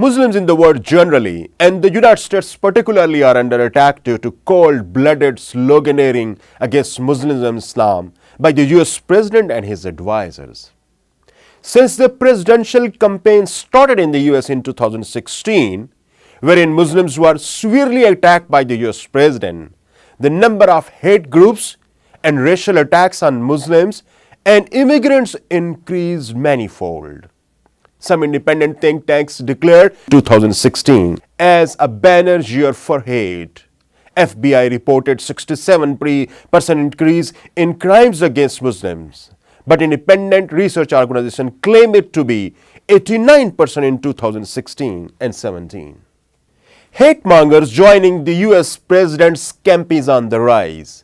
Muslims in the world generally, and the United States particularly, are under attack due to cold-blooded sloganeering against Muslims and Islam by the US President and his advisors. Since the presidential campaign started in the US in 2016, wherein Muslims were severely attacked by the US President, the number of hate groups and racial attacks on Muslims and immigrants increased manifold. Some independent think tanks declared 2016 as a banner year for hate. FBI reported 67% increase in crimes against Muslims, but independent research organizations claim it to be 89% in 2016 and 17. Hate mongers joining the US president's camp is on the rise.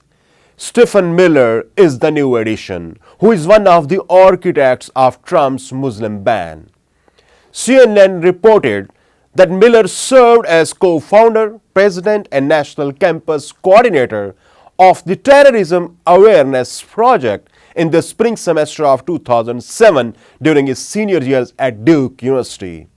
Stephen Miller is the new addition, who is one of the architects of Trump's Muslim ban. CNN reported that Miller served as co-founder, president, and national campus coordinator of the Terrorism Awareness Project in the spring semester of 2007 during his senior years at Duke University.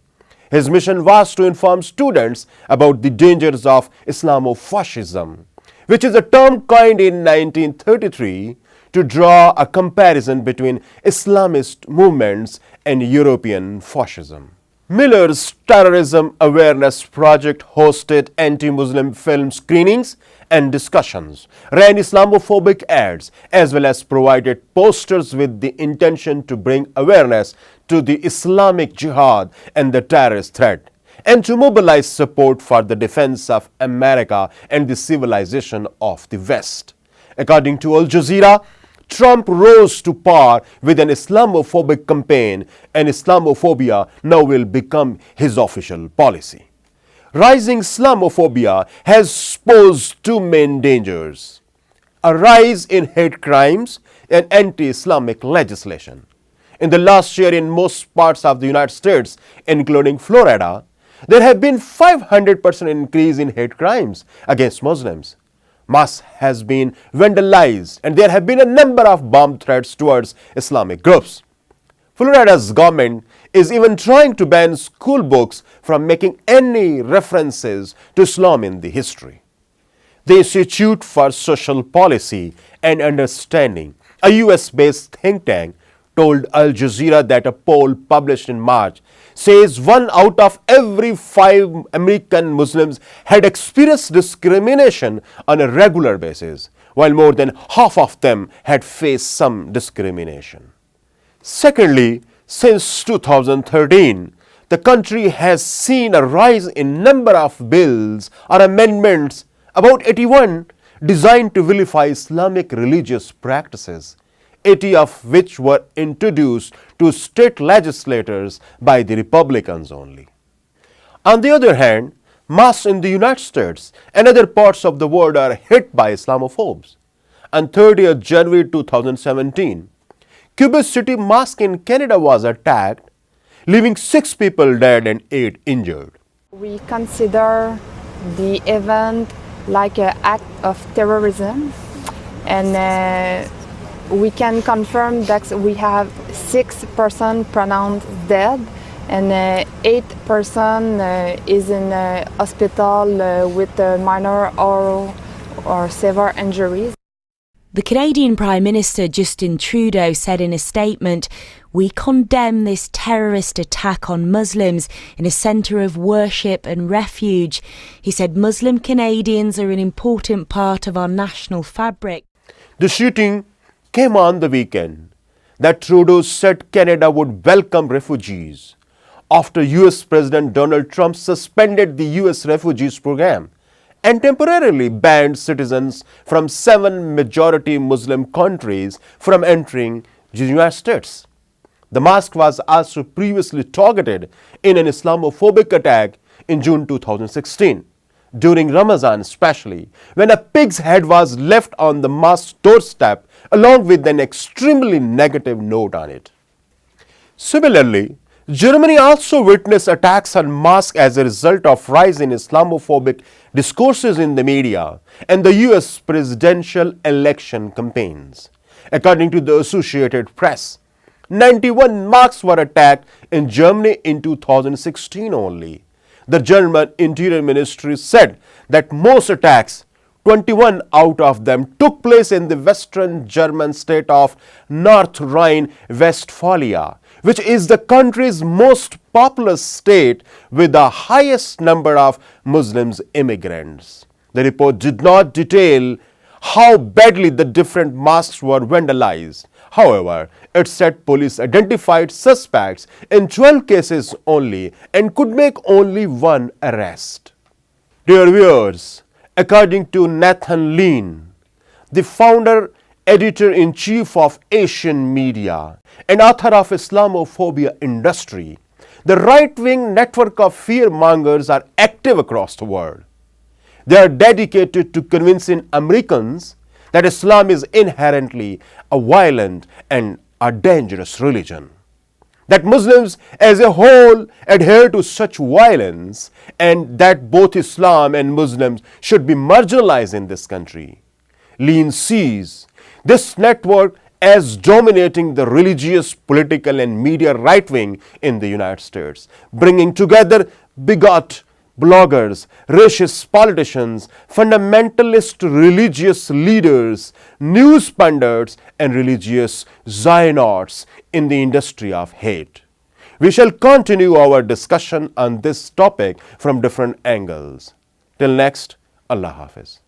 His mission was to inform students about the dangers of Islamofascism, which is a term coined in 1933 to draw a comparison between Islamist movements and European fascism. Miller's Terrorism Awareness Project hosted anti-Muslim film screenings and discussions, ran Islamophobic ads, as well as provided posters with the intention to bring awareness to the Islamic Jihad and the terrorist threat, and to mobilize support for the defense of America and the civilization of the West. According to Al Jazeera, Trump rose to power with an Islamophobic campaign, and Islamophobia now will become his official policy. Rising Islamophobia has posed two main dangers: a rise in hate crimes and anti-Islamic legislation. In the last year, in most parts of the United States, including Florida, there have been 500% increase in hate crimes against Muslims. Mosques has been vandalized, and there have been a number of bomb threats towards Islamic groups. Florida's government is even trying to ban school books from making any references to Islam in the history. The Institute for Social Policy and Understanding, a US-based think tank, told Al Jazeera that a poll published in March says 1 out of every 5 American Muslims had experienced discrimination on a regular basis, while more than half of them had faced some discrimination. Secondly, since 2013, the country has seen a rise in number of bills or amendments, about 81, designed to vilify Islamic religious practices, 80 of which were introduced to state legislators by the Republicans only. On the other hand, mosques in the United States and other parts of the world are hit by Islamophobes. On 30th January 2017, Quebec City Mosque in Canada was attacked, leaving 6 people dead and 8 injured. We consider the event like an act of terrorism, and we can confirm that we have 6 persons pronounced dead, and 8 persons is in hospital with minor or severe injuries. The Canadian Prime Minister Justin Trudeau said in a statement, "We condemn this terrorist attack on Muslims in a centre of worship and refuge." He said Muslim Canadians are an important part of our national fabric. The shooting came on the weekend that Trudeau said Canada would welcome refugees after US President Donald Trump suspended the US refugees program and temporarily banned citizens from 7 majority Muslim countries from entering the United States. The mosque was also previously targeted in an Islamophobic attack in June 2016, during Ramadan especially, when a pig's head was left on the mosque's doorstep along with an extremely negative note on it. Similarly, Germany also witnessed attacks on mosques as a result of rise in Islamophobic discourses in the media and the US presidential election campaigns. According to the Associated Press, 91 mosques were attacked in Germany in 2016 only, The German Interior Ministry said that most attacks, 21 out of them, took place in the western German state of North Rhine-Westphalia, which is the country's most populous state with the highest number of Muslim immigrants. The report did not detail how badly the different mosques were vandalized. However, it said police identified suspects in 12 cases only and could make only one arrest. Dear viewers, according to Nathan Lean, the founder, editor-in-chief of Asian Media and author of Islamophobia Industry, the right-wing network of fear-mongers are active across the world. They are dedicated to convincing Americans that Islam is inherently a violent and a dangerous religion, that Muslims as a whole adhere to such violence, and that both Islam and Muslims should be marginalized in this country. Lean sees this network as dominating the religious, political and media right wing in the United States, bringing together bigot bloggers, racist politicians, fundamentalist religious leaders, news pundits and religious Zionists in the industry of hate. We shall continue our discussion on this topic from different angles. Till next, Allah Hafiz.